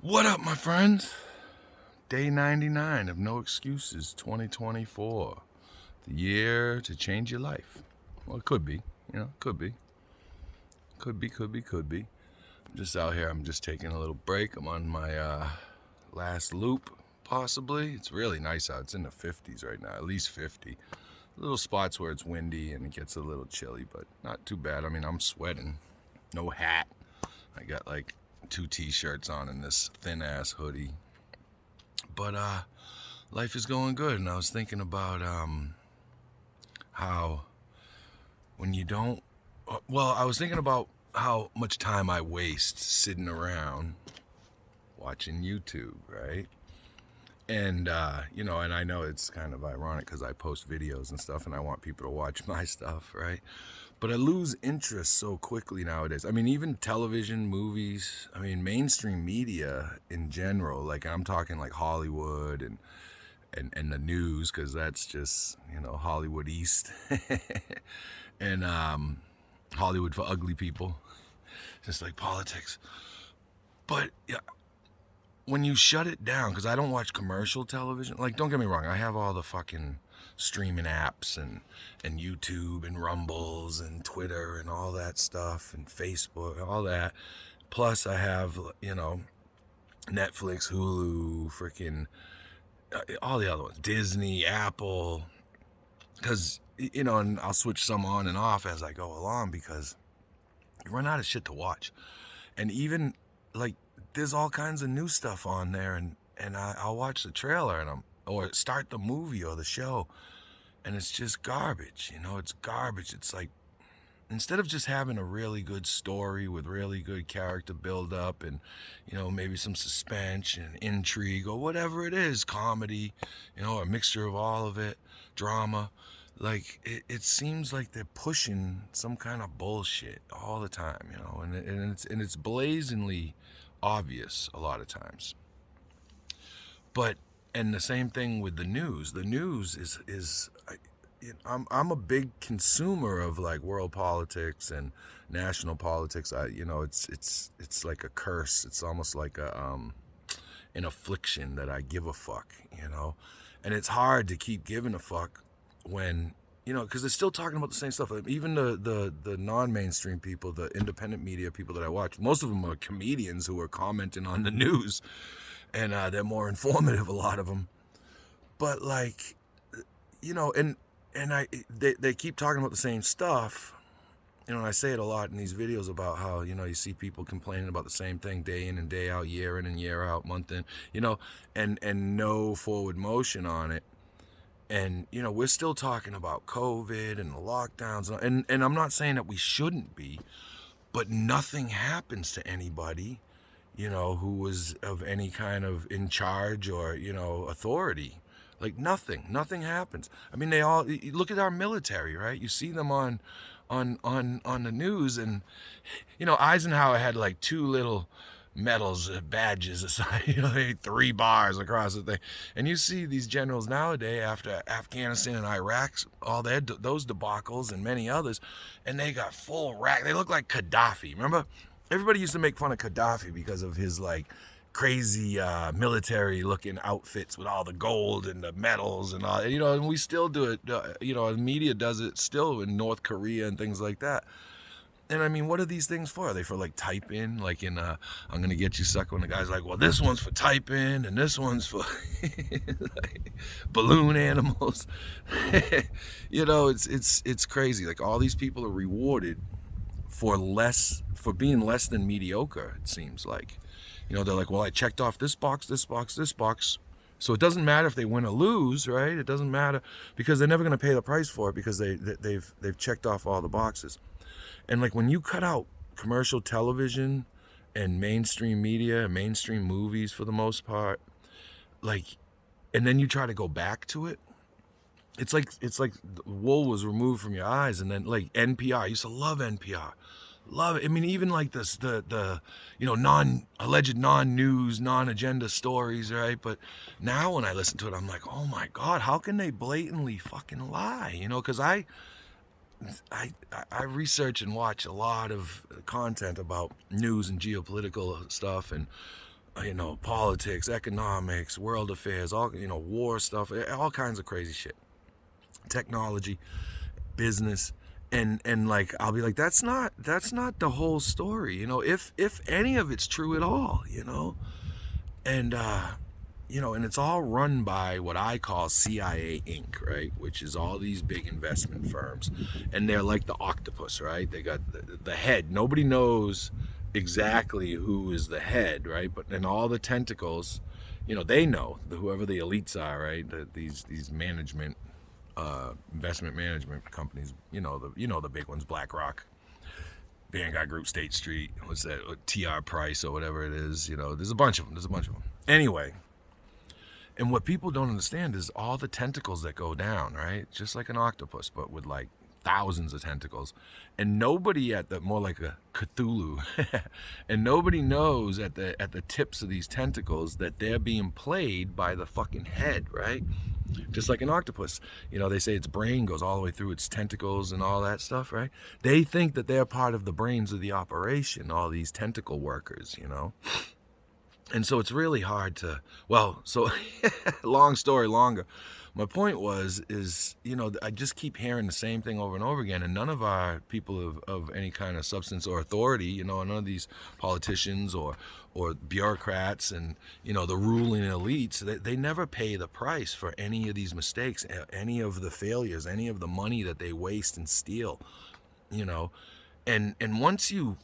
What up, my friends? Day 99 of No Excuses 2024. The year to change your life. Well, it could be. Could be. Could be. I'm just out here. I'm just taking a little break. I'm on my last loop, possibly. It's really nice out. It's in the 50s right now, at least 50. Little spots where it's windy and it gets a little chilly, but not too bad. I mean, I'm sweating. No hat. I got like 2 t-shirts on and this thin-ass hoodie. But life is going good, and I was thinking about how when you don't. Well, I was thinking about how much time I waste sitting around watching YouTube, right? And and I know it's kind of ironic because I post videos and stuff, and I want people to watch my stuff, right? But I lose interest so quickly nowadays. I mean, even television, movies, mainstream media in general, like I'm talking like Hollywood and the news, because that's just, Hollywood East and Hollywood for ugly people, just like politics. But yeah, when you shut it down, because I don't watch commercial television, like, don't get me wrong, I have all the fucking streaming apps and YouTube and Rumbles and Twitter and all that stuff and Facebook, all that. Plus I have, Netflix, Hulu, freaking all the other ones, Disney, Apple, because, and I'll switch some on and off as I go along because you run out of shit to watch. And even, like, there's all kinds of new stuff on there, and I'll watch the trailer or start the movie or the show, and it's just garbage. It's garbage. It's like, instead of just having a really good story with really good character build up and, maybe some suspense and intrigue or whatever it is, comedy, a mixture of all of it, drama, like it seems like they're pushing some kind of bullshit all the time, and it's blazingly obvious a lot of times. But and the same thing with the news. The news is I'm a big consumer of like world politics and national politics. It's like a curse. It's almost like an affliction that I give a fuck, and it's hard to keep giving a fuck when, because they're still talking about the same stuff. Even the non-mainstream people, the independent media people that I watch, most of them are comedians who are commenting on the news, and they're more informative, a lot of them. But like, they keep talking about the same stuff, and I say it a lot in these videos about how, you see people complaining about the same thing day in and day out, year in and year out, month in, and no forward motion on it. And, we're still talking about COVID and the lockdowns, and I'm not saying that we shouldn't be, but nothing happens to anybody, who was of any kind of in charge or, authority. Like nothing happens. I mean, they all, you look at our military, right? You see them on the news, and, Eisenhower had like 2 little medals, badges aside, 3 bars across the thing. And you see these generals nowadays after Afghanistan and Iraq, all those debacles and many others, and they got full rack. They look like Gaddafi. Remember, everybody used to make fun of Gaddafi because of his like crazy military looking outfits with all the gold and the medals and all, and we still do it. The media does it still in North Korea and things like that. And I mean, what are these things for? Are they for like type in, like in I'm gonna get you sucker, when the guy's like, well, this one's for type in and this one's for like, balloon animals. It's crazy. Like, all these people are rewarded for being less than mediocre, it seems like. They're like, well, I checked off this box, this box, this box. So it doesn't matter if they win or lose, right? It doesn't matter, because they're never going to pay the price for it, because they've checked off all the boxes. And like, when you cut out commercial television and mainstream media and mainstream movies for the most part, like, and then you try to go back to it, it's like the wool was removed from your eyes. And then like NPR, I used to love NPR. Love it. I mean, even like this, the alleged non-news, non-agenda stories, right? But now when I listen to it, I'm like, oh my God, how can they blatantly fucking lie? Because I research and watch a lot of content about news and geopolitical stuff, and politics, economics, world affairs, all, war stuff, all kinds of crazy shit, technology, business. And like, I'll be like, that's not the whole story, if any of it's true at all, and and it's all run by what I call CIA Inc., right? Which is all these big investment firms, and they're like the octopus, right? They got the head. Nobody knows exactly who is the head, right? But in all the tentacles, they know, whoever the elites are, right? These management, investment management companies, the big ones, BlackRock, Vanguard Group, State Street, what's that, TR Price or whatever it is, there's a bunch of them. Anyway. And what people don't understand is all the tentacles that go down, right? Just like an octopus, but with like thousands of tentacles. And nobody more like a Cthulhu, and nobody knows at the tips of these tentacles that they're being played by the fucking head, right? Just like an octopus. They say its brain goes all the way through its tentacles and all that stuff, right? They think that they're part of the brains of the operation, all these tentacle workers, And so it's really hard to, long story longer. My point is, I just keep hearing the same thing over and over again, and none of our people of any kind of substance or authority, none of these politicians or bureaucrats and, the ruling elites, they never pay the price for any of these mistakes, any of the failures, any of the money that they waste and steal, And once you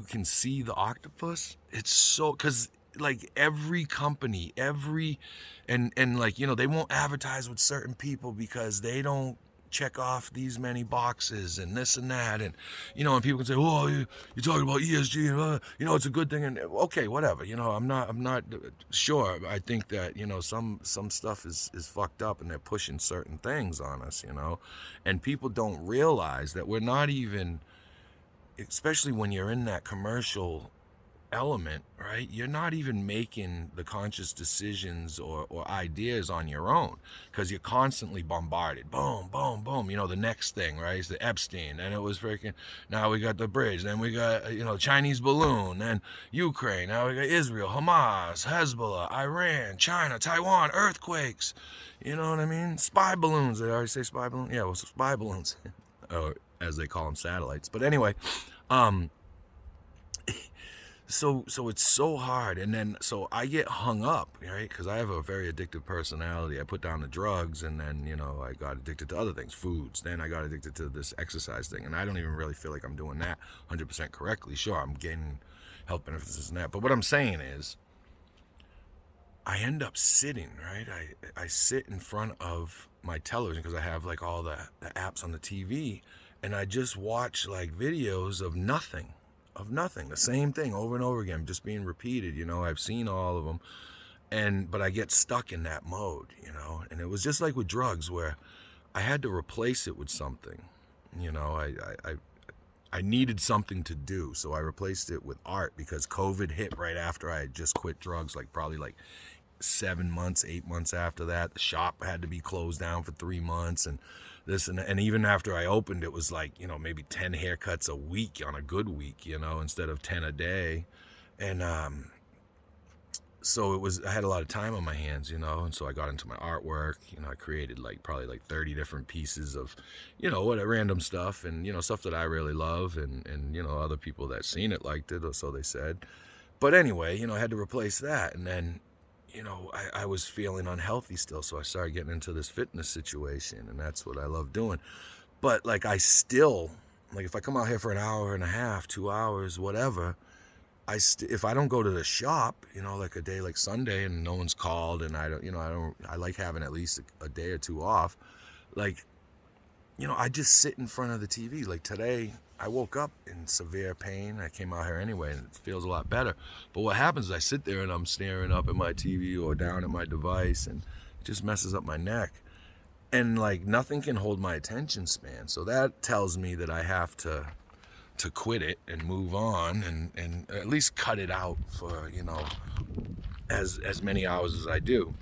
can see the octopus, it's so, because like every company, and like, they won't advertise with certain people because they don't check off these many boxes and this and that, and and people can say, oh, you're talking about ESG, and it's a good thing, and okay, whatever, I'm not sure. I think that some stuff is fucked up, and they're pushing certain things on us, and people don't realize that we're not even, especially when you're in that commercial element, right? You're not even making the conscious decisions or ideas on your own, because you're constantly bombarded. Boom, boom, boom. The next thing, right? Is the Epstein, and it was freaking. Now we got the bridge. Then we got Chinese balloon, and Ukraine. Now we got Israel, Hamas, Hezbollah, Iran, China, Taiwan, earthquakes. You know what I mean? Spy balloons. Did I already say spy balloons? Yeah, well, spy balloons, or as they call them, satellites. But anyway, So it's so hard, and then so I get hung up, right? Because I have a very addictive personality. I put down the drugs, and then I got addicted to other things, foods. Then I got addicted to this exercise thing, and I don't even really feel like I'm doing that 100% correctly. Sure, I'm getting health benefits, this and that, but what I'm saying is, I end up sitting, right? I sit in front of my television because I have like all the apps on the TV, and I just watch like videos of nothing. The same thing over and over again, just being repeated. I've seen all of them, but I get stuck in that mode, and it was just like with drugs, where I had to replace it with something. I needed something to do, so I replaced it with art, because COVID hit right after I had just quit drugs, like probably like 7 months, 8 months after that. The shop had to be closed down for 3 months, and this and even after I opened, it was like, maybe 10 haircuts a week on a good week, instead of 10 a day. And so I had a lot of time on my hands, and so I got into my artwork. I created probably 30 different pieces of, what random stuff, and stuff that I really love, and other people that seen it liked it, or so they said. But anyway, I had to replace that, and then I was feeling unhealthy still, so I started getting into this fitness situation, and that's what I love doing. But I still, if I come out here for an hour and a half, 2 hours, whatever, if I don't go to the shop, like a day like Sunday, and no one's called, and I like having at least a day or two off, I just sit in front of the TV. Like today, I woke up in severe pain. I came out here anyway, and it feels a lot better. But what happens is I sit there and I'm staring up at my TV or down at my device, and it just messes up my neck. And nothing can hold my attention span. So that tells me that I have to quit it and move on, and at least cut it out for, as many hours as I do.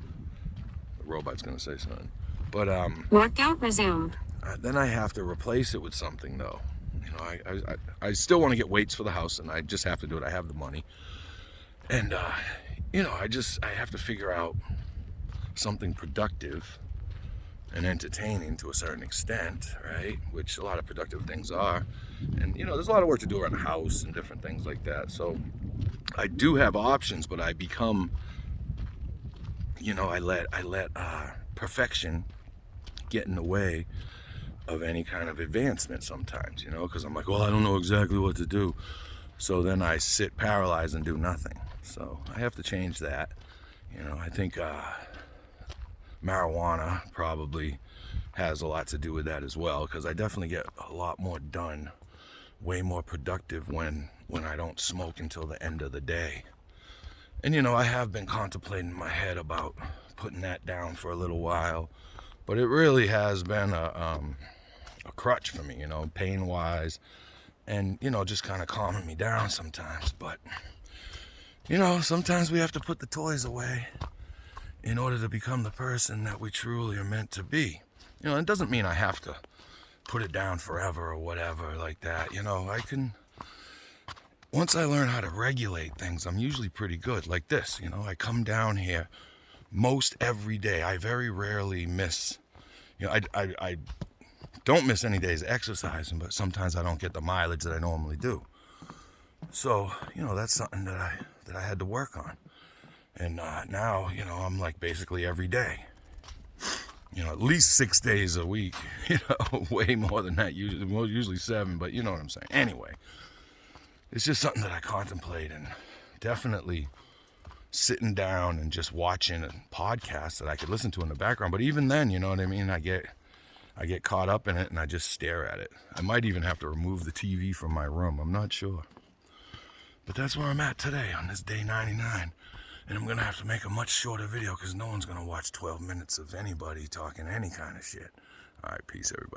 The robot's gonna say something. But workout resumed. Then I have to replace it with something, though. I still want to get weights for the house, and I just have to do it. I have the money, and I have to figure out something productive and entertaining to a certain extent, right? Which a lot of productive things are. And, there's a lot of work to do around the house and different things like that. So I do have options, but I become, I let perfection get in the way of any kind of advancement sometimes, because I'm like, well, I don't know exactly what to do. So then I sit paralyzed and do nothing. So I have to change that. I think marijuana probably has a lot to do with that as well, because I definitely get a lot more done, way more productive when I don't smoke until the end of the day. And I have been contemplating in my head about putting that down for a little while, but it really has been a crutch for me, pain wise, and just kind of calming me down sometimes. But sometimes we have to put the toys away in order to become the person that we truly are meant to be. It doesn't mean I have to put it down forever or whatever like that. I can, once I learn how to regulate things, I'm usually pretty good. Like this, I come down here most every day. I very rarely miss, I don't miss any days exercising, but sometimes I don't get the mileage that I normally do. So, that's something that I had to work on. And now, I'm like basically every day, at least 6 days a week, way more than that, usually 7, but you know what I'm saying. Anyway, it's just something that I contemplate, and definitely sitting down and just watching a podcast that I could listen to in the background. But even then, you know what I mean? I get caught up in it and I just stare at it. I might even have to remove the TV from my room. I'm not sure. But that's where I'm at today on this day 99. And I'm going to have to make a much shorter video because no one's going to watch 12 minutes of anybody talking any kind of shit. All right, peace, everybody.